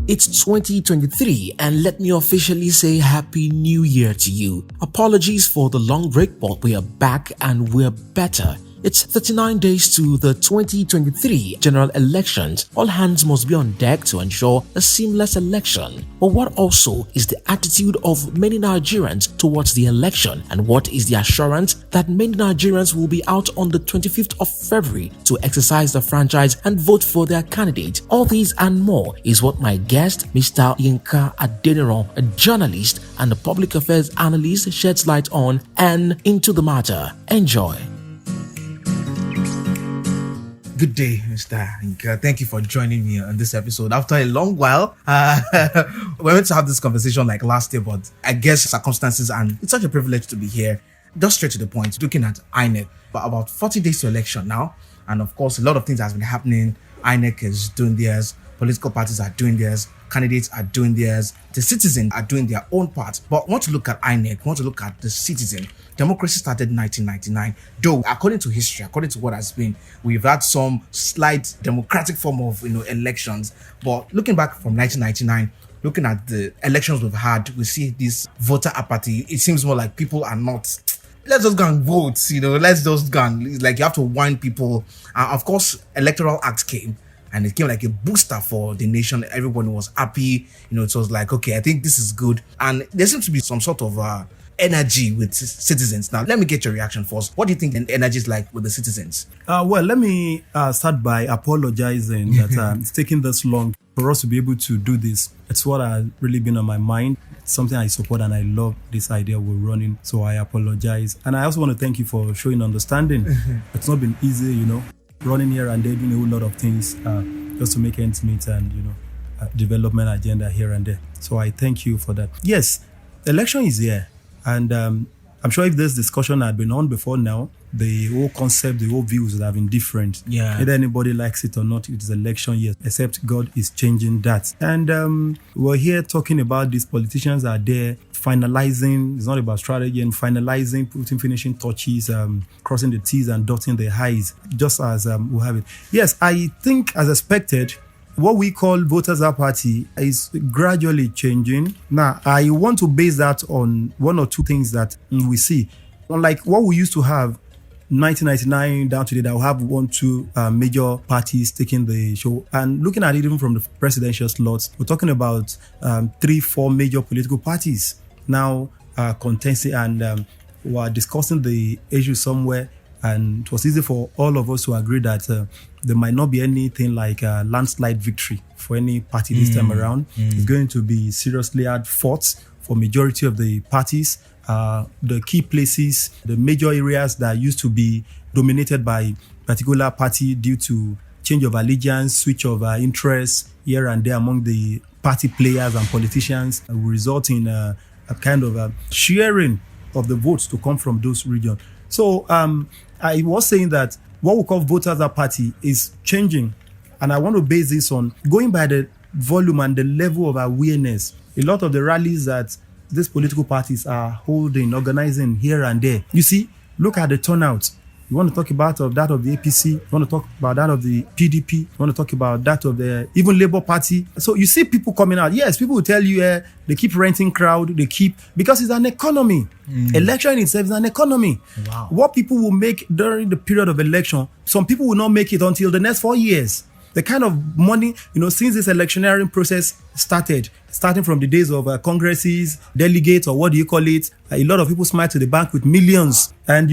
It's 2023 and let me officially say Happy New Year to you. Apologies for the long break, but we are back and we're better. It's 39 days to the 2023 general elections. All hands must be on deck to ensure a seamless election. But what also is the attitude of many Nigerians towards the election, and what is the assurance that many Nigerians will be out on the 25th of February to exercise the franchise and vote for their candidate? All these and more is what my guest, Mr. Yinka Adeniran, a journalist and a public affairs analyst, sheds light on and into the matter. Enjoy. Good day, Mr. Inka. Thank you for joining me on this episode. After a long while, we went to have this conversation like last year, but I guess circumstances, and it's such a privilege to be here. Just straight to the point, looking at Inec, but about 40 days to election now. And of course, a lot of things has been happening. Inec is doing theirs, political parties are doing theirs, candidates are doing theirs, the citizens are doing their own part. But I want to look at Inec, I want to look at the citizen. Democracy started in 1999, though according to history, according to what has been, we've had some slight democratic form of elections. But looking back from 1999, looking at the elections we've had, we see this voter apathy. It seems more like people are not, let's just go and vote, let's just go and, it's like you have to wind people. Of course, Electoral Act came, and it came like a booster for the nation. Everyone was happy. It was like, okay, I think this is good. And there seems to be some sort of energy with citizens. Now, let me get your reaction first. What do you think the energy is like with the citizens? Well, let me start by apologizing that it's taking this long for us to be able to do this. It's what has really been on my mind. It's something I support, and I love this idea we're running. So I apologize. And I also want to thank you for showing understanding. It's not been easy, running here and there, doing a whole lot of things just to make ends meet and, development agenda here and there. So I thank you for that. Yes, the election is here. And I'm sure if this discussion had been on before now, the whole concept, the whole views would have been different. Yeah. Whether anybody likes it or not, it is election year, except God is changing that. And we're here talking about these politicians are there finalizing. It's not about strategy and finalizing, finishing touches, crossing the T's and dotting the I's, just as we have it. Yes, I think as expected, what we call voters apathy is gradually changing. Now, I want to base that on one or two things that we see. Unlike what we used to have 1999 down to today, that we have 1-2 major parties taking the show. And looking at it even from the presidential slots, we're talking about 3-4 major political parties now contesting, and we're discussing the issue somewhere. And it was easy for all of us to agree that there might not be anything like a landslide victory for any party this time around. It's going to be seriously hard fought for majority of the parties. The key places, the major areas that used to be dominated by particular party due to change of allegiance, switch of interests here and there among the party players and politicians, will result in a kind of sharing of the votes to come from those regions. So I was saying that what we call voters apathy is changing. And I want to base this on going by the volume and the level of awareness. A lot of the rallies that these political parties are holding, organizing here and there. You see, look at the turnout. You want to talk about that of the APC, you want to talk about that of the PDP, you want to talk about that of the even Labour Party. So you see people coming out. Yes, people will tell you they keep renting crowd, because it's an economy. Election in itself is an economy. Wow. What people will make during the period of election, some people will not make it until the next 4 years. The kind of money, since this electioneering process starting from the days of congresses, delegates, or what do you call it, a lot of people smile to the bank with millions. And,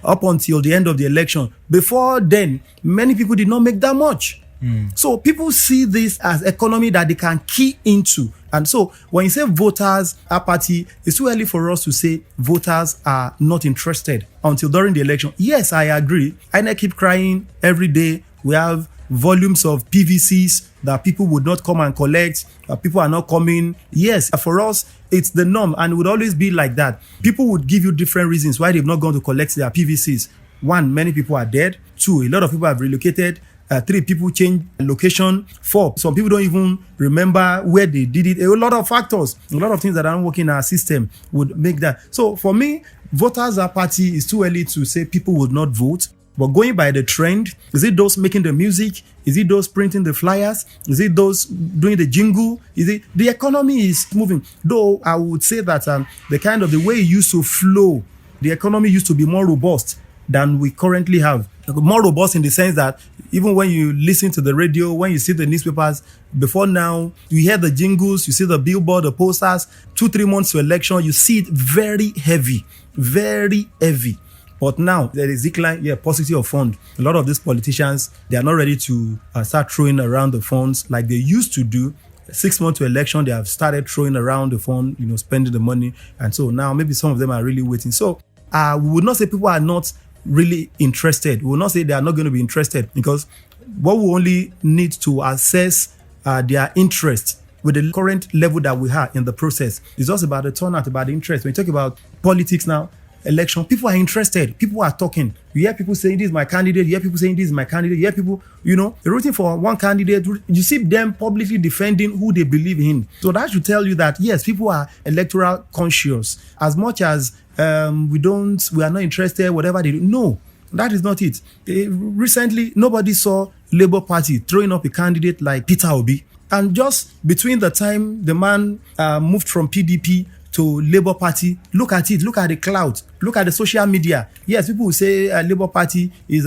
up until the end of the election. Before then, many people did not make that much. So people see this as economy that they can key into. And so when you say voters apathy, it's too early for us to say voters are not interested until during the election. Yes, I agree. I keep crying every day. We have volumes of PVCs that people would not come and collect. People are not coming. Yes, for us, it's the norm, and it would always be like that. People would give you different reasons why they've not gone to collect their PVCs. 1, many people are dead. 2, a lot of people have relocated. 3, people change location. 4, some people don't even remember where they did it. A lot of factors, a lot of things that aren't working in our system would make that. So for me, voters apathy is too early to say people would not vote. But going by the trend, is it those making the music? Is it those printing the flyers? Is it those doing the jingle? Is it the economy is moving? Though I would say that the way it used to flow, the economy used to be more robust than we currently have. More robust in the sense that even when you listen to the radio, when you see the newspapers, before now, you hear the jingles, you see the billboard, the posters, 2-3 months to election, you see it very heavy. But now there is decline, paucity of fund. A lot of these politicians, they are not ready to start throwing around the funds like they used to do. 6 months to election, they have started throwing around the fund, spending the money. And so now maybe some of them are really waiting. So we would not say people are not really interested. We will not say they are not going to be interested, because what we only need to assess their interest with the current level that we have in the process is just about the turnout, about the interest. When you talk about politics now, election, people are interested. People are talking. You hear people saying, this is my candidate. You hear people saying, this is my candidate. You hear people, rooting for one candidate. You see them publicly defending who they believe in. So that should tell you that, yes, people are electoral conscious. As much as we are not interested, whatever they do. No, that is not it. Recently, nobody saw Labour Party throwing up a candidate like Peter Obi. And just between the time the man moved from PDP to Labour Party, look at it, look at the cloud, look at the social media. Yes, people will say Labour Party is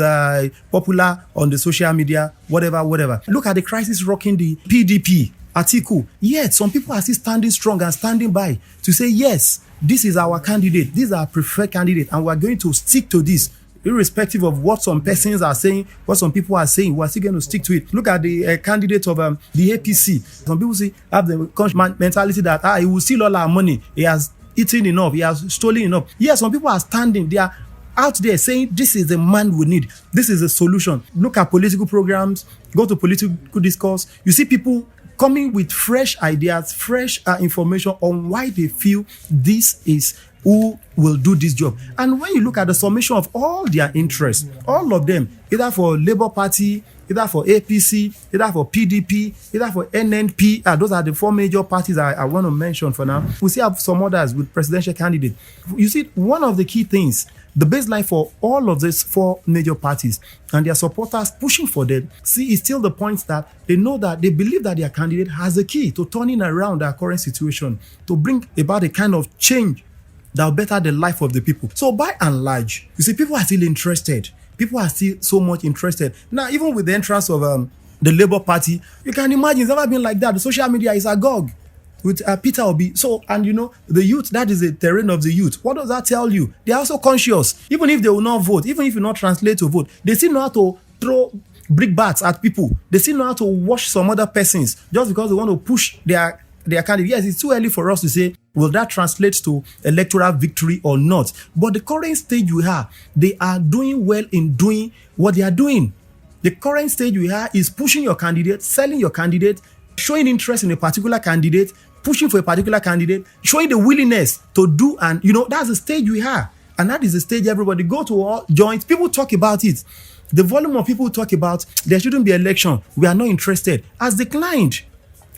popular on the social media, whatever. Look at the crisis rocking the PDP, Atiku. Yet, some people are still standing strong and standing by to say, yes, this is our candidate, this is our preferred candidate, and we're going to stick to this. Irrespective of what some persons are saying, what some people are saying, we're still going to stick to it. Look at the candidate of the APC. Some people have the mentality that he will steal all our money. He has eaten enough. He has stolen enough. Yes, some people are standing. They are out there saying, this is the man we need. This is a solution. Look at political programs. Go to political discourse. You see people coming with fresh ideas, fresh information on why they feel this is who will do this job. And when you look at the summation of all their interests, all of them, either for Labour Party, either for APC, either for PDP, either for NNP, those are the 4 major parties I want to mention for now. We still have some others with presidential candidates. You see, one of the key things, the baseline for all of these 4 major parties and their supporters pushing for them, is still the point that they know that they believe that their candidate has the key to turning around our current situation, to bring about a kind of change that will better the life of the people. So by and large, you see, people are still interested. People are still so much interested. Now, even with the entrance of the Labour Party, you can imagine it's never been like that. The social media is agog with Peter Obi. So, and the youth, that is the terrain of the youth. What does that tell you? They are also conscious. Even if they will not vote, even if you not translate to vote, they still know how to throw brickbats at people. They still know how to wash some other persons just because they want to push their candidate. Yes, it's too early for us to say, will that translate to electoral victory or not? But the current stage we have, they are doing well in doing what they are doing. The current stage we have is pushing your candidate, selling your candidate, showing interest in a particular candidate, pushing for a particular candidate, showing the willingness to do, and that's the stage we have. And that is the stage everybody go to all joints. People talk about it. The volume of people who talk about there shouldn't be election, we are not interested, has declined.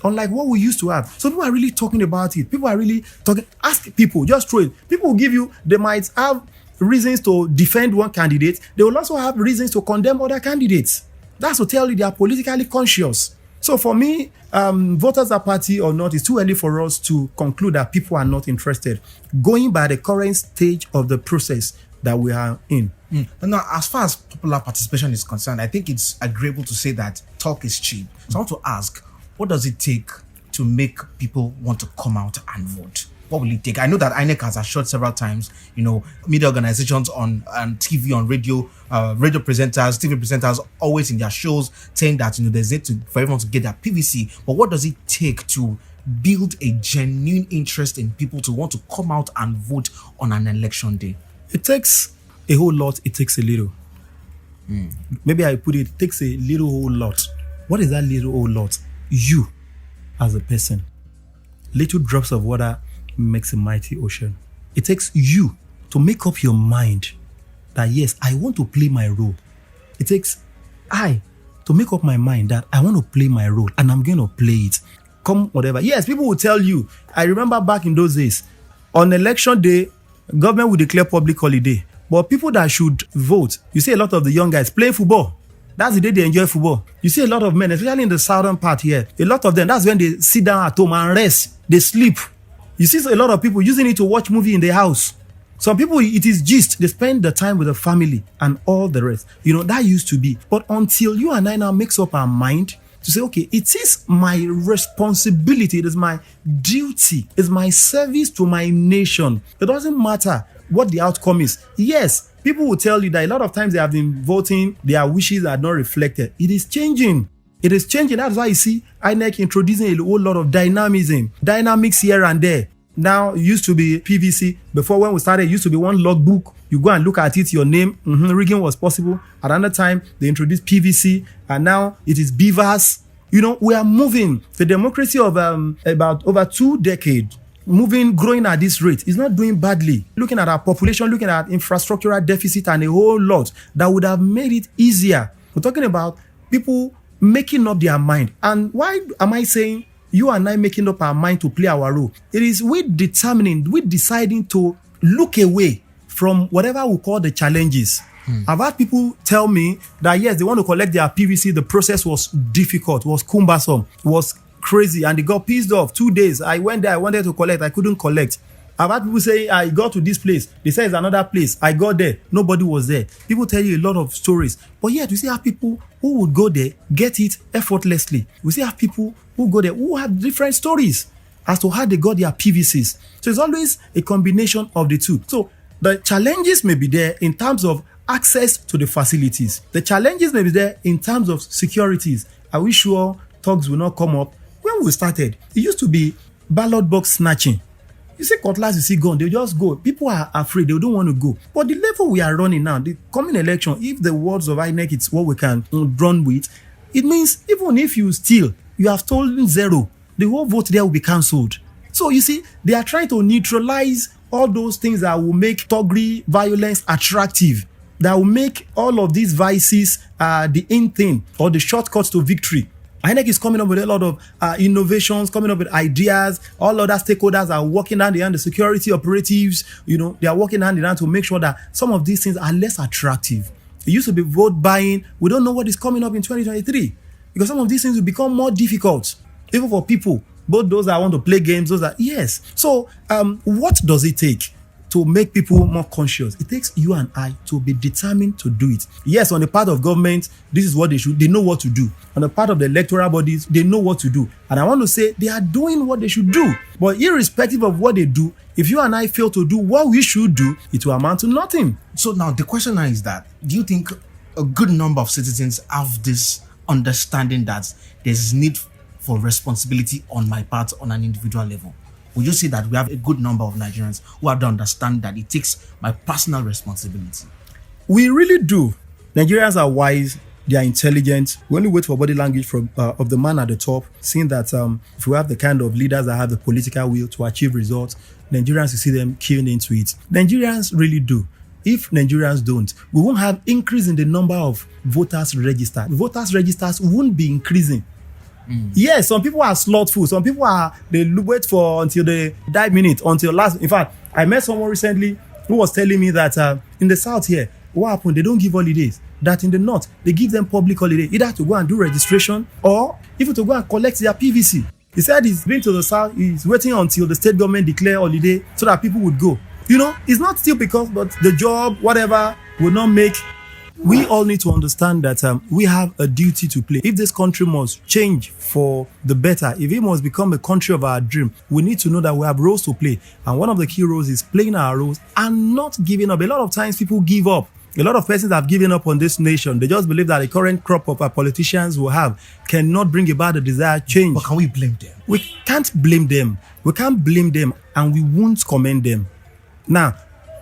Unlike what we used to have. So people are really talking about it. People are really talking. Ask people, just throw it. People will give you, they might have reasons to defend one candidate. They will also have reasons to condemn other candidates. That's to tell you they are politically conscious. So for me, voters apathy or not, it's too early for us to conclude that people are not interested. Going by the current stage of the process that we are in. Now, as far as popular participation is concerned, I think it's agreeable to say that talk is cheap. So I want to ask, what does it take to make people want to come out and vote? What will it take? I know that Inec has assured several times, media organizations on TV, on radio, radio presenters, TV presenters, always in their shows saying that, there's need for everyone to get their PVC. But what does it take to build a genuine interest in people to want to come out and vote on an election day? It takes a whole lot. It takes a little. Maybe I put it takes a little whole lot. What is that little whole lot? You as a person. Little drops of water makes a mighty ocean. It takes you to make up your mind that yes, I want to play my role. It takes I to make up my mind that I want to play my role and I'm going to play it. Come whatever. Yes, people will tell you. I remember back in those days, on election day, government will declare public holiday. But people that should vote, you see a lot of the young guys playing football. That's the day they enjoy football. You see a lot of men, especially in the southern part here, a lot of them, that's when they sit down at home and rest. They sleep. You see a lot of people using it to watch movie in their house. Some people, it is gist. They spend the time with the family and all the rest. That used to be. But until you and I now makes up our mind to say, okay, it is my responsibility, it is my duty, it's my service to my nation. It doesn't matter what the outcome is. Yes, people will tell you that a lot of times they have been voting, their wishes are not reflected. It is changing. It is changing. That's why you see INEC introducing a whole lot of dynamics here and there. Now, it used to be PVC. Before, when we started, it used to be one logbook. You go and look at it, your name, rigging was possible. At another time, they introduced PVC, and now it is beavers. We are moving. The democracy of about over 2 decades, growing at this rate, is not doing badly. Looking at our population, looking at infrastructural deficit and a whole lot that would have made it easier. We're talking about people making up their mind. And why am I saying you and I making up our mind to play our role? It is we deciding to look away from whatever we call the challenges. I've had people tell me that yes, they want to collect their PVC. The process was difficult, was cumbersome, was crazy, and they got pissed off. 2 days, I went there, I wanted to collect, I couldn't collect. I've had people say, I got to this place, they say it's another place. I got there, nobody was there. People tell you a lot of stories, but yet we still have people who would go there, get it effortlessly. We still have people who go there who have different stories as to how they got their PVCs. So it's always a combination of the two. So the challenges may be there in terms of access to the facilities. The challenges may be there in terms of securities. Are we sure thugs will not come up? When we started, it used to be ballot box snatching. You see cutlass, you see gun, they just go. People are afraid, they don't want to go. But the level we are running now, the coming election, if the words of INEC, it's what we can run with, it means even if you steal, you have stolen zero, the whole vote there will be cancelled. So you see, they are trying to neutralize all those things that will make thuggery, violence attractive, that will make all of these vices the in thing or the shortcuts to victory. INEC is coming up with a lot of innovations, coming up with ideas. All other stakeholders are working hand in hand. The security operatives, they are working hand in hand to make sure that some of these things are less attractive. It used to be vote buying. We don't know what is coming up in 2023 because some of these things will become more difficult, even for people, both those that want to play games, those that, yes. So what does it take to make people more conscious? It takes you and I to be determined to do it. Yes, on the part of government, this is what they know what to do. On the part of the electoral bodies, they know what to do. And I want to say they are doing what they should do. But irrespective of what they do, if you and I fail to do what we should do, it will amount to nothing. So now the question now is that, do you think a good number of citizens have this understanding that there's need for responsibility on my part on an individual level? Would you say that we have a good number of Nigerians who have to understand that it takes my personal responsibility? We really do. Nigerians are wise. They are intelligent. We only wait for body language from of the man at the top, seeing that if we have the kind of leaders that have the political will to achieve results, Nigerians will see them queuing into it. Nigerians really do. If Nigerians don't, we won't have increase in the number of voters registered. Voters registers won't be increasing. Yes, some people are slothful. Some people they wait for until the die minute, until last. In fact, I met someone recently who was telling me that in the south here, what happened? They don't give holidays. That in the north, they give them public holiday, either to go and do registration or even to go and collect their PVC. He said he's been to the south, he's waiting until the state government declare holiday so that people would go. It's not still because, but the job, whatever, will not make. We all need to understand that we have a duty to play. If this country must change for the better, if it must become a country of our dream, we need to know that we have roles to play. And one of the key roles is playing our roles and not giving up. A lot of times people give up. A lot of persons have given up on this nation. They just believe that the current crop of our politicians will have cannot bring about the desired change. But can we blame them? We can't blame them. We can't blame them and we won't commend them. Now,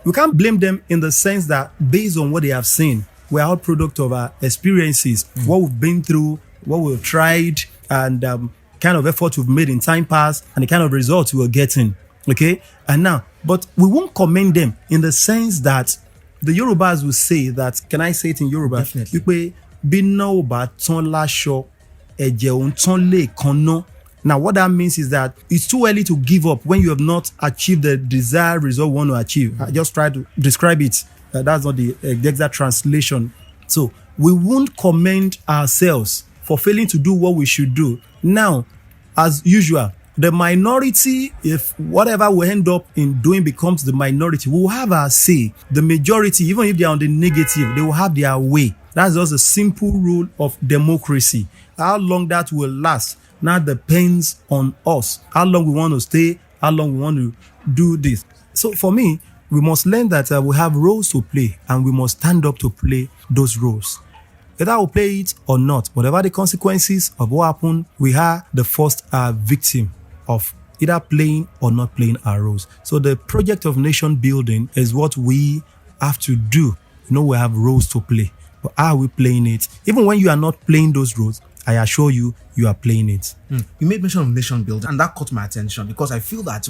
we can't blame them in the sense that based on what they have seen, we're all product of our experiences, what we've been through, what we've tried, and kind of effort we've made in time past, and the kind of results we're getting. Okay? And now, but we won't commend them in the sense that the Yorubas will say that, can I say it in Yoruba? Definitely. Now, what that means is that it's too early to give up when you have not achieved the desired result you want to achieve. I just try to describe it That's not the exact translation. So we won't commend ourselves for failing to do what we should do. Now, as usual, the minority, if whatever we end up in doing becomes the minority, we will have our say. The majority, even if they are on the negative, they will have their way. That's just a simple rule of democracy. How long that will last now depends on us. How long we want to stay, how long we want to do this. So for me, we must learn that we have roles to play, and we must stand up to play those roles. Whether we play it or not, whatever the consequences of what happened, we are the first victim of either playing or not playing our roles. So the project of nation building is what we have to do. We have roles to play. But how are we playing it? Even when you are not playing those roles, I assure you, you are playing it. You made mention of nation building, and that caught my attention because I feel that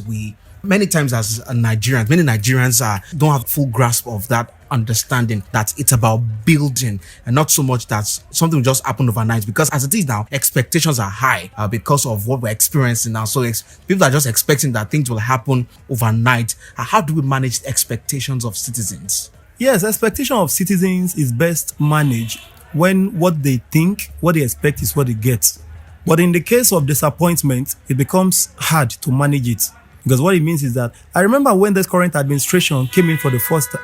many times as Nigerians, many Nigerians don't have full grasp of that understanding that it's about building and not so much that something will just happen overnight, because as it is now, expectations are high because of what we're experiencing now. So people are just expecting that things will happen overnight. How do we manage the expectations of citizens? Yes, expectation of citizens is best managed when what they think, what they expect is what they get. But in the case of disappointment, it becomes hard to manage it. Because what it means is that I remember when this current administration came in for the first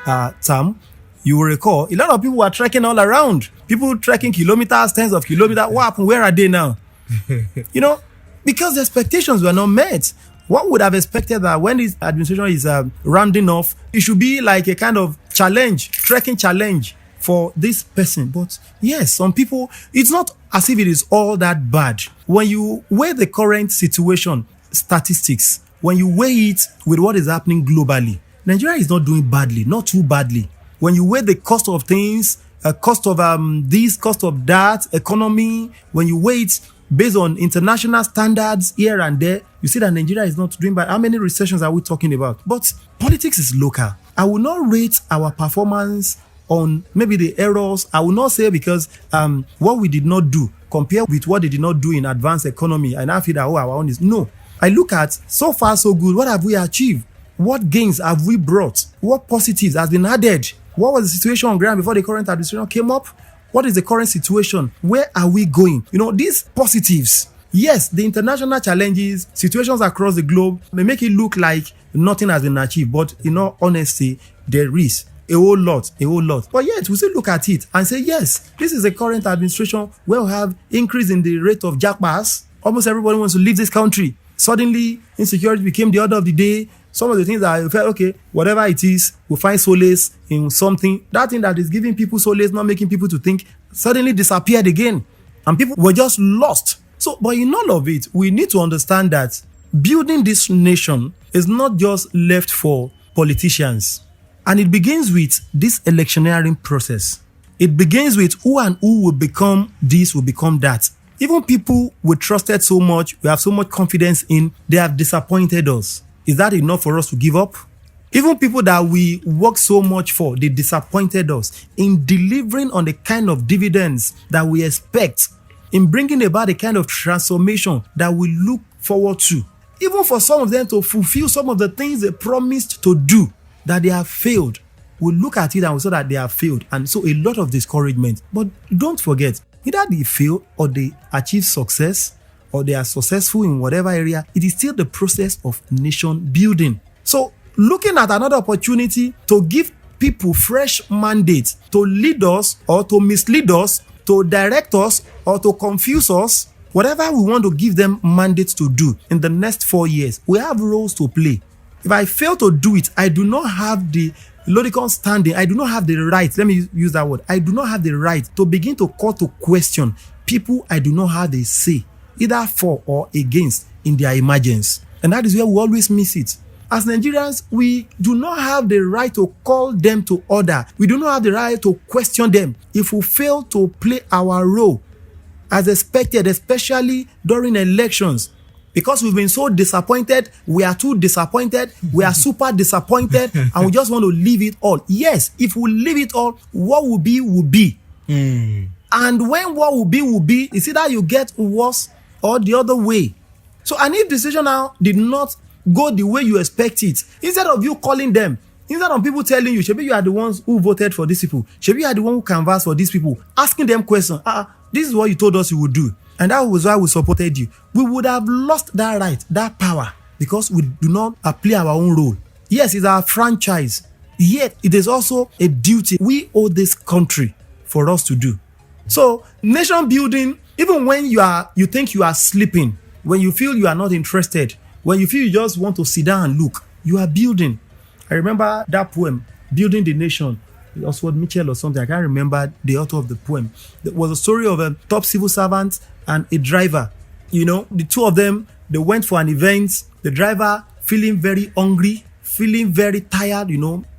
term, you will recall a lot of people were trekking all around. People trekking kilometers, tens of kilometers. What happened? Where are they now? Because the expectations were not met. One would have expected that when this administration is rounding off, it should be like a kind of challenge, trekking challenge for this person. But yes, some people, it's not as if it is all that bad. When you weigh the current situation, statistics, when you weigh it with what is happening globally, Nigeria is not doing badly, not too badly. When you weigh the cost of things, cost of this, cost of that, economy, when you weigh it based on international standards here and there, you see that Nigeria is not doing bad. How many recessions are we talking about? But politics is local. I will not rate our performance on maybe the errors. I will not say because what we did not do compared with what they did not do in advanced economy, and I feel that our own is no. I look at so far so good. What have we achieved? What gains have we brought? What positives has been added? What was the situation on ground before the current administration came up? What is the current situation? Where are we going? These positives. Yes, the international challenges, situations across the globe may make it look like nothing has been achieved. But in all honesty, there is a whole lot. But yet, we still look at it and say, yes, this is a current administration where we have increase in the rate of jackpass. Almost everybody wants to leave this country. Suddenly, insecurity became the order of the day. Some of the things that I felt, okay, whatever it is, we'll find solace in something. That thing that is giving people solace, not making people to think, suddenly disappeared again. And people were just lost. So, but in all of it, we need to understand that building this nation is not just left for politicians. And it begins with this electioneering process. It begins with who and who will become this, will become that. Even people we trusted so much, we have so much confidence in, they have disappointed us. Is that enough for us to give up? Even people that we work so much for, they disappointed us in delivering on the kind of dividends that we expect, in bringing about the kind of transformation that we look forward to. Even for some of them to fulfill some of the things they promised to do, that they have failed. We look at it and we saw that they have failed. And so a lot of discouragement. But don't forget, either they fail or they achieve success or they are successful in whatever area, it is still the process of nation building. So looking at another opportunity to give people fresh mandates to lead us or to mislead us, to direct us or to confuse us, whatever we want to give them mandates to do in the next 4 years, we have roles to play. If I fail to do it, I do not have the logical standing. I do not have the right. Let me use that word. I do not have the right to begin to call to question people I do not have a say, either for or against, in their emergence. And that is where we always miss it. As Nigerians, we do not have the right to call them to order. We do not have the right to question them if we fail to play our role as expected, especially during elections. Because we've been so disappointed, we are too disappointed, we are super disappointed, and we just want to leave it all. Yes, if we leave it all, what will be, will be. And when what will be, it's either you get worse or the other way. So, and if decision now did not go the way you expect it, instead of you calling them, Instead of people telling you, maybe you are the ones who voted for these people, maybe you are the one who canvassed for these people, asking them questions. This is what you told us you would do. And that was why we supported you. We would have lost that right, that power, because we do not play our own role. Yes, it's our franchise. Yet, it is also a duty we owe this country for us to do. So, nation building, even when you think you are sleeping, when you feel you are not interested, when you feel you just want to sit down and look, you are building. I remember that poem, Building the Nation, Oswald Mitchell or something. I can't remember the author of the poem. It was a story of a top civil servant and a driver. The two of them, they went for an event. The driver feeling very hungry, feeling very tired,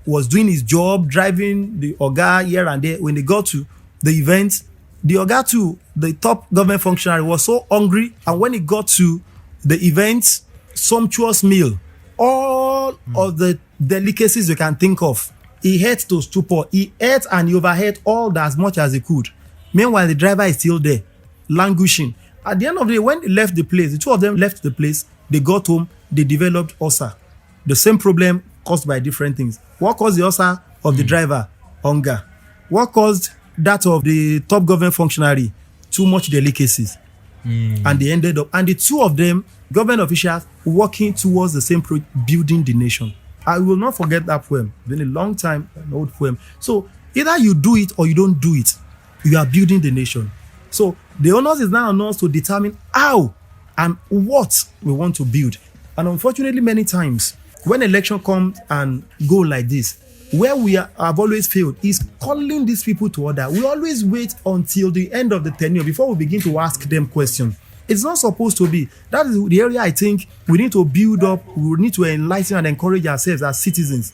was doing his job, driving the Oga here and there. When they got to the event, the Oga too, the top government functionary, was so hungry. And when he got to the event, sumptuous meal, all of the delicacies you can think of, he ate to stupor. He ate and he overate all that as much as he could. Meanwhile, the driver is still there, languishing. At the end of the day, when they left the place, the two of them left the place, they got home, they developed ulcer. The same problem caused by different things. What caused the ulcer of the driver? Hunger. What caused that of the top government functionary? Too much delicacies. And they ended up, and the two of them, government officials, working towards the same building the nation. I will not forget that poem. It's been a long time, an old poem. So either you do it or you don't do it. You are building the nation. So the onus is now on us to determine how and what we want to build. And unfortunately, many times, when election comes and go like this, where we have always failed is calling these people to order. We always wait until the end of the tenure before we begin to ask them questions. It's not supposed to be. That is the area I think we need to build up. We need to enlighten and encourage ourselves as citizens.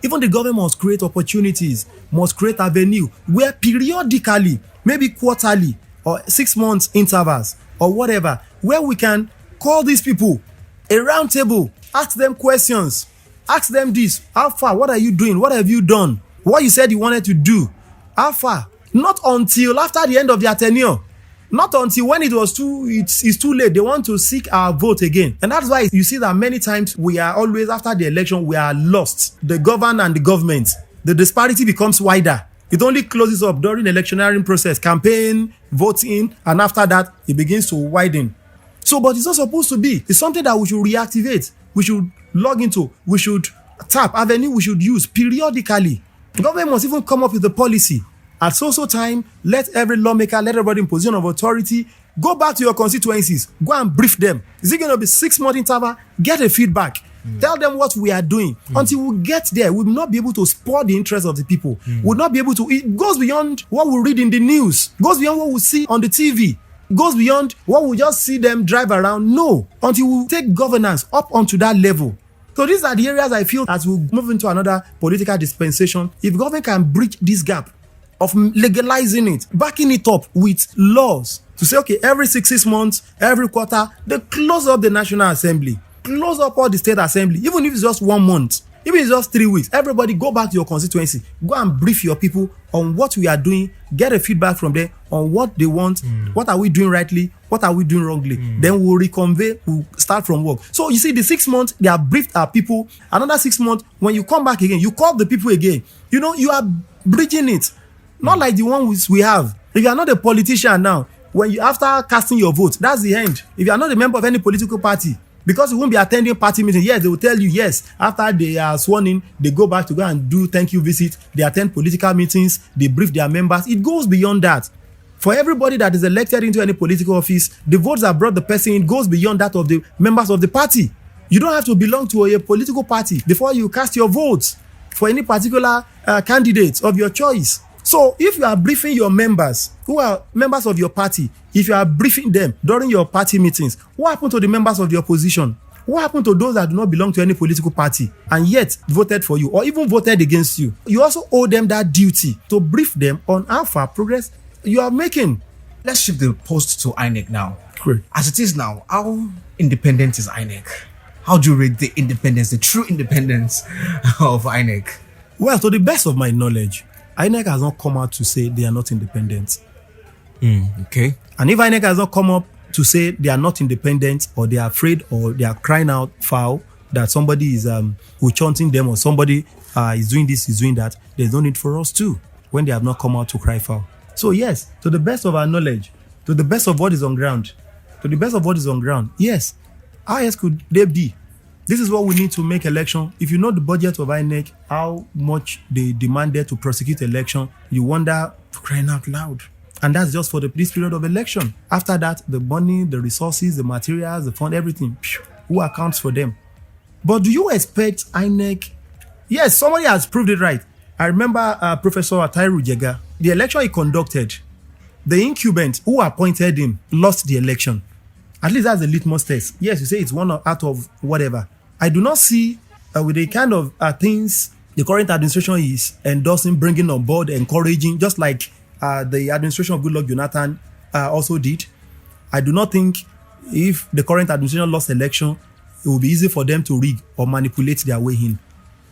Even the government must create opportunities, must create avenue where periodically, maybe quarterly or 6 months intervals or whatever, where we can call these people a round table, ask them questions, ask them this: how far? What are you doing? What have you done? What you said you wanted to do? How far? Not until after the end of their tenure. Not until when it's too late, they want to seek our vote again. And that's why you see that many times we are always, after the election, we are lost. The governed and the government, the disparity becomes wider. It only closes up during the electioneering process, campaign, voting, and after that, it begins to widen. So, but it's not supposed to be. It's something that we should reactivate. We should log into. We should tap avenue. We should use periodically. The government must even come up with a policy. At so time, let every lawmaker, let everybody in position of authority go back to your constituencies. Go and brief them. Is it going to be 6 month interval? Get a feedback. Tell them what we are doing. Until we get there, we will not be able to spur the interest of the people. We will not be able to. It goes beyond what we read in the news. Goes beyond what we see on the TV. Goes beyond what we just see them drive around. No. Until we take governance up onto that level. So these are the areas I feel as we move into another political dispensation, if government can bridge this gap of legalizing it, backing it up with laws to say, okay, every 6 months, every quarter, they close up the National Assembly, close up all the State Assembly, even if it's just 1 month, even if it's just 3 weeks, everybody go back to your constituency, go and brief your people on what we are doing, get a feedback from them on what they want, what are we doing rightly, what are we doing wrongly, then we'll reconvey, we'll start from work. So you see, the 6 months, they have briefed our people, another 6 months, when you come back again, you call the people again, you are bridging it. Not like the one we have. If you are not a politician now, when you after casting your vote, that's the end. If you are not a member of any political party, because you won't be attending party meetings, yes, they will tell you, yes, after they are sworn in, they go back to go and do thank you visit, they attend political meetings, they brief their members. It goes beyond that. For everybody that is elected into any political office, the votes that brought the person in goes beyond that of the members of the party. You don't have to belong to a political party before you cast your votes for any particular candidate of your choice. So if you are briefing your members who are members of your party, if you are briefing them during your party meetings, what happened to the members of the opposition? What happened to those that do not belong to any political party and yet voted for you or even voted against you? You also owe them that duty to brief them on how far progress you are making. Let's shift the post to INEC now. Great. As it is now, how independent is INEC? How do you rate the independence, the true independence of INEC? Well, to the best of my knowledge, INEC has not come out to say they are not independent. Okay. And if INEC has not come up to say they are not independent or they are afraid or they are crying out foul, that somebody is chanting them, or somebody is doing this, is doing that, there's no need for us to, when they have not come out to cry foul. So yes, to the best of our knowledge, to the best of what is on ground, yes, how else could they be? This is what we need to make election. If you know the budget of INEC, how much they demanded to prosecute election, you wonder, crying out loud. And that's just for this period of election. After that, the money, the resources, the materials, the fund, everything, who accounts for them? But do you expect INEC? Yes, somebody has proved it right. I remember Professor Atairu Jega, the election he conducted, the incumbent who appointed him lost the election. At least that's a litmus test. Yes, you say it's one out of whatever. I do not see with the kind of things the current administration is endorsing, bringing on board, encouraging, just like the administration of Goodluck Jonathan also did. I do not think if the current administration lost election, it will be easy for them to rig or manipulate their way in.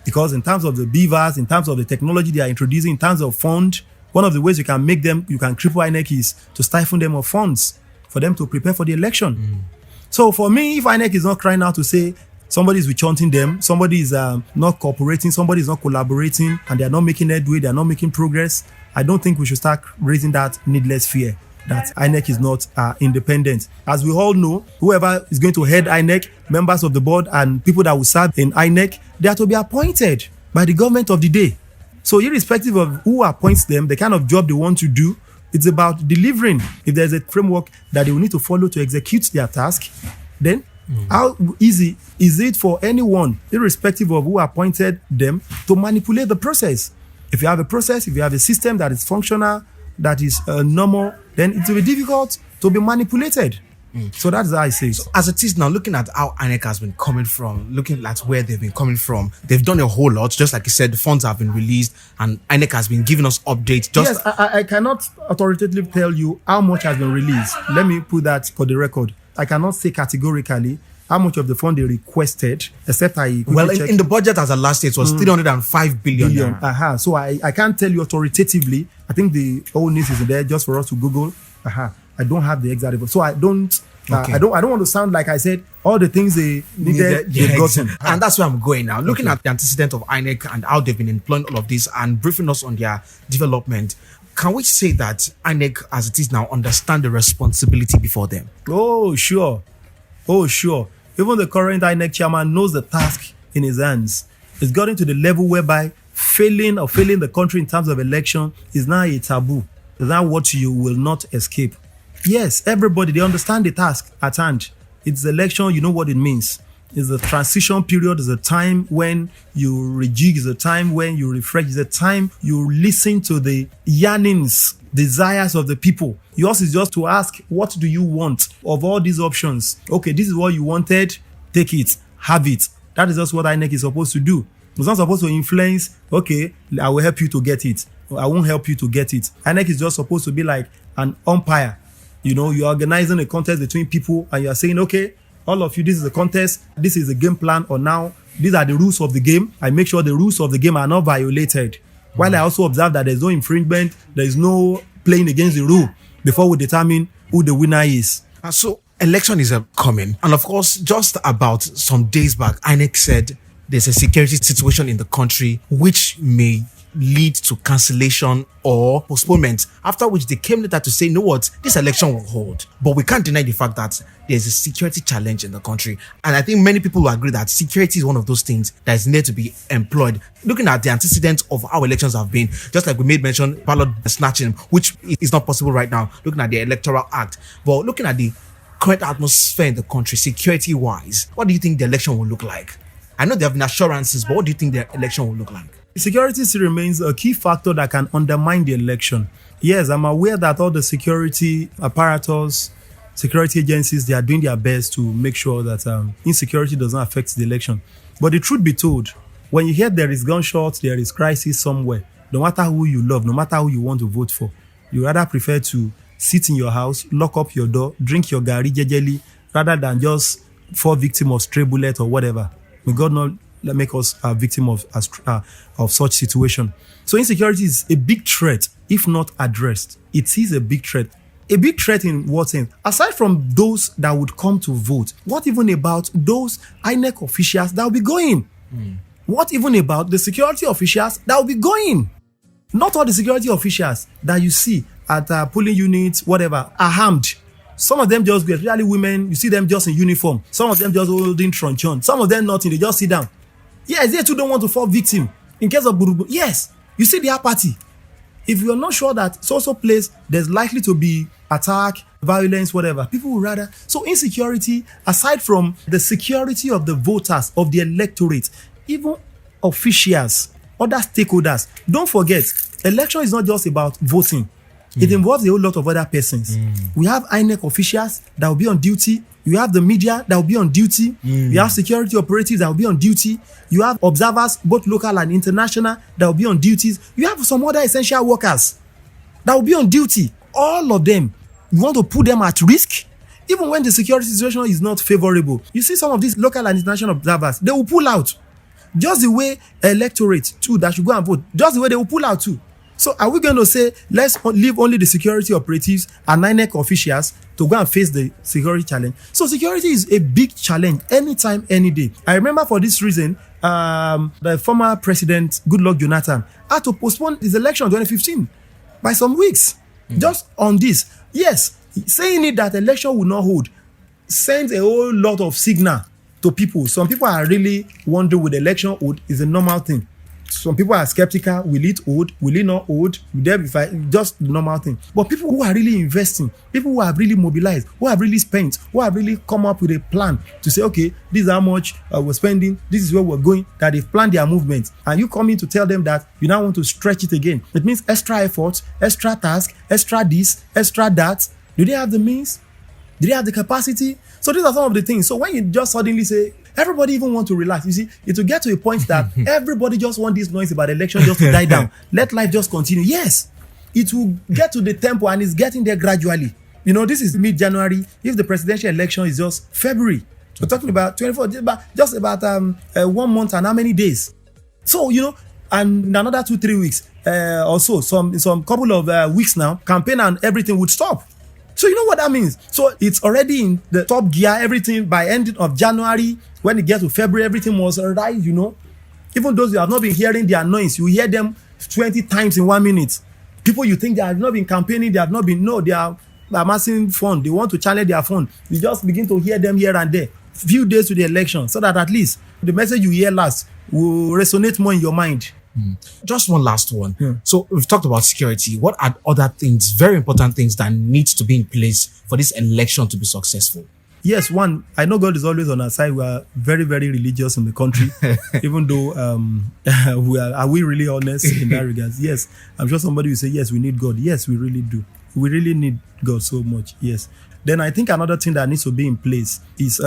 Because in terms of the beavers, in terms of the technology they are introducing, in terms of fund, one of the ways you can make them, you can cripple INEC is to stifle them of funds for them to prepare for the election. So for me, if INEC is not crying out to say somebody is chanting them, somebody is not cooperating, somebody is not collaborating, and they are not making headway, they are not making progress, I don't think we should start raising that needless fear that INEC is not independent. As we all know, whoever is going to head INEC, members of the board and people that will serve in INEC, they are to be appointed by the government of the day. So irrespective of who appoints them, the kind of job they want to do, it's about delivering. If there's a framework that they will need to follow to execute their task, then how easy is it for anyone, irrespective of who appointed them, to manipulate the process? If you have a process, if you have a system that is functional, that is normal, then it will be difficult to be manipulated. So that's how I say it. So as it is now, looking at how INEC has been coming from, looking at where they've been coming from, they've done a whole lot. Just like you said, the funds have been released and INEC has been giving us updates. Yes, I cannot authoritatively tell you how much has been released. Let me put that for the record. I cannot say categorically how much of the fund they requested, except I well in the budget as a last year it was 305 billion. So I can't tell you authoritatively. I think the whole news is there just for us to Google. I don't have the exact, so I don't. I don't want to sound like I said all the things they needed, they've gotten. And that's where I'm going now. Looking at the antecedent of INEC and how they've been employing all of this and briefing us on their development, can we say that INEC, as it is now, understand the responsibility before them? Oh, sure. Even the current INEC chairman knows the task in his hands. It's gotten to the level whereby failing the country in terms of election is now a taboo. Is that what you will not escape? Yes, everybody, they understand the task at hand. It's election, you know what it means. It's a transition period. It's a time when you rejig. It's a time when you refresh. It's a time you listen to the yearnings, desires of the people. Yours is just to ask, what do you want of all these options? Okay, this is what you wanted. Take it. Have it. That is just what INEC is supposed to do. It's not supposed to influence, okay, I will help you to get it. I won't help you to get it. INEC is just supposed to be like an umpire. You know, you're organizing a contest between people and you're saying, okay, all of you, this is a contest, this is a game plan, or now these are the rules of the game. I make sure the rules of the game are not violated. While I also observe that there's no infringement, there is no playing against the rule before we determine who the winner is. So election is coming. And of course, just about some days back, INEC said there's a security situation in the country which may lead to cancellation or postponement, after which they came later to say, you know what, this election will hold. But we can't deny the fact that there's a security challenge in the country. And I think many people will agree that security is one of those things that is needed to be employed. Looking at the antecedents of how elections have been, just like we made mention, ballot snatching, which is not possible right now, looking at the Electoral Act. But looking at the current atmosphere in the country, security-wise, what do you think the election will look like? I know there have been assurances, but what do you think the election will look like? Security still remains a key factor that can undermine the election. Yes, I'm aware that all the security apparatus, security agencies, they are doing their best to make sure that insecurity does not affect the election. But the truth be told, when you hear there is gunshots, there is crisis somewhere, no matter who you love, no matter who you want to vote for, you rather prefer to sit in your house, lock up your door, drink your gari jejeli, rather than just fall victim of stray bullet or whatever. May God not make us a victim of such situation. So insecurity is a big threat if not addressed. It is a big threat. A big threat in what sense? Aside from those that would come to vote, what even about those INEC officials that will be going? What even about the security officials that will be going? Not all the security officials that you see at polling units, whatever, are armed. Some of them just, especially women, you see them just in uniform. Some of them just holding truncheon. Some of them nothing, they just sit down. Yes, they too don't want to fall victim in case of Burubu. Yes, you see the apathy. If you're not sure that so place there's likely to be attack, violence, whatever, people would rather. So insecurity, aside from the security of the voters, of the electorate, even officials, other stakeholders, don't forget, election is not just about voting. It involves a whole lot of other persons. We have INEC officials that will be on duty. You have the media that will be on duty. You have security operatives that will be on duty. You have observers, both local and international, that will be on duties. You have some other essential workers that will be on duty. All of them, you want to put them at risk? Even when the security situation is not favorable. You see some of these local and international observers, they will pull out. Just the way electorate too, that should go and vote, just the way they will pull out too. So are we going to say, let's leave only the security operatives and INEC officials to go and face the security challenge? So security is a big challenge anytime, any day. I remember for this reason, the former president, Goodluck Jonathan, had to postpone his election in 2015 by some weeks. Just on this. Yes, saying it that election will not hold sends a whole lot of signal to people. Some people are really wondering, will the election hold? Is a normal thing. Some people are skeptical. Will it hold? Will it not hold? Will there be fight? Just the normal thing. But people who are really investing, people who have really mobilized, who have really spent, who have really come up with a plan to say, okay, this is how much we're spending, this is where we're going, that they've planned their movement. And you come in to tell them that you now want to stretch it again. It means extra effort, extra task, extra this, extra that. Do they have the means? Do they have the capacity? So these are some of the things. So when you just suddenly say, everybody even want to relax. You see, it will get to a point that everybody just want this noise about election just to die down. Let life just continue. Yes, it will get to the tempo and it's getting there gradually. You know, this is mid-January. If the presidential election is just February, we're talking about 24, just about 1 month and how many days? So, you know, and in another 2-3 weeks or so, some couple of weeks now, campaign and everything would stop. So you know what that means? So it's already in the top gear, everything by end of January. When it gets to February, everything was right, you know. Even those who have not been hearing their noise, you hear them 20 times in 1 minute. People you think they have not been campaigning, they have not been, no, they are amassing fund. They want to challenge their fund. You just begin to hear them here and there. Few days to the election, so that at least the message you hear last will resonate more in your mind. Just one last one. So we've talked about security. What are other things, very important things that need to be in place for this election to be successful? Yes, one, I know God is always on our side. We are very, very religious in the country, even though are we really honest in that regard? Yes, I'm sure somebody will say, yes, we need God. Yes, we really do. We really need God so much. Yes. Then I think another thing that needs to be in place is,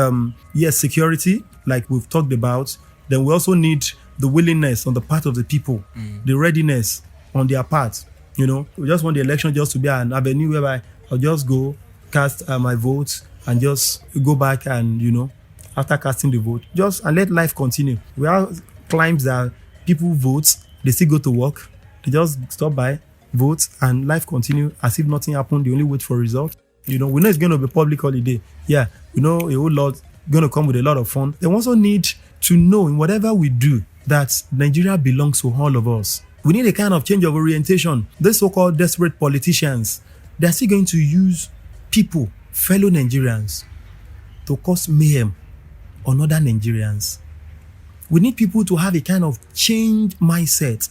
yes, security, like we've talked about. Then we also need the willingness on the part of the people, the readiness on their part. You know, we just want the election just to be an avenue whereby I'll just go cast my vote and just go back and, you know, after casting the vote, just and let life continue. We have climes that people vote, they still go to work, they just stop by, vote, and life continue as if nothing happened. They only wait for result. You know, we know it's going to be public holiday. Yeah, we know a whole lot going to come with a lot of fun. They also need to know in whatever we do that Nigeria belongs to all of us. We need a kind of change of orientation. These so-called desperate politicians, they're still going to use people, fellow Nigerians, to cause mayhem on other Nigerians. We need people to have a kind of change mindset,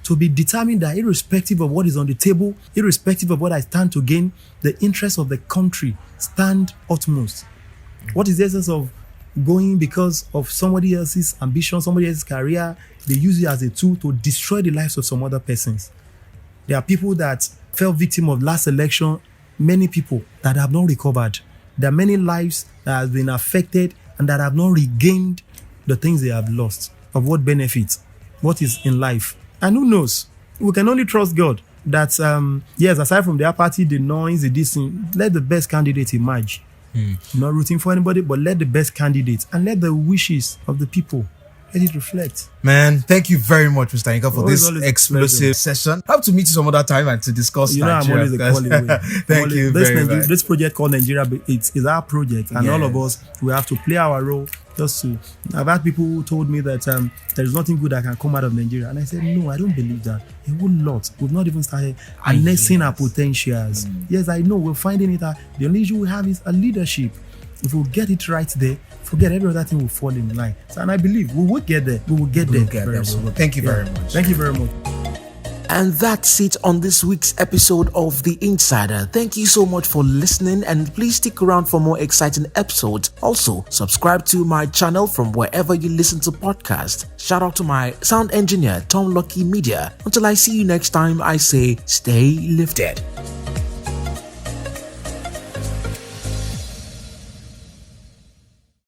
to be determined that irrespective of what is on the table, irrespective of what I stand to gain, the interests of the country stand utmost. What is the essence of going because of somebody else's ambition, somebody else's career? They use it as a tool to destroy the lives of some other persons. There are people that fell victim of last election, many people that have not recovered. There are many lives that have been affected and that have not regained the things they have lost. Of what benefit? What is in life? And who knows? We can only trust God that, yes, aside from their party, the noise, the distance, let the best candidate emerge. Not rooting for anybody, but let the best candidate and let the wishes of the people let it reflect. Man, thank you very much, Mr. Inka, for Always this a explosive pleasure. session. I hope to meet you some other time and to discuss You know, Nigeria. I'm always a call away. Thank you very much. This project called Nigeria, it's our project, and all of Yes. us, we have to play our role. Just to, I've had people who told me that there is nothing good that can come out of Nigeria, and I said no, I don't believe that. A whole lot. We've not even started harnessing our potentials. Yes, I know we're finding it. The only issue we have is a leadership. If we get it right there, forget every other thing will fall in line. So, and I believe we will get there. We will get there. Very soon. Thank you very much. Thank you very much. And that's it on this week's episode of The Insider. Thank you so much for listening, and please stick around for more exciting episodes. Also, subscribe to my channel from wherever you listen to podcasts. Shout out to my sound engineer, Tom Lucky Media. Until I see you next time, I say stay lifted.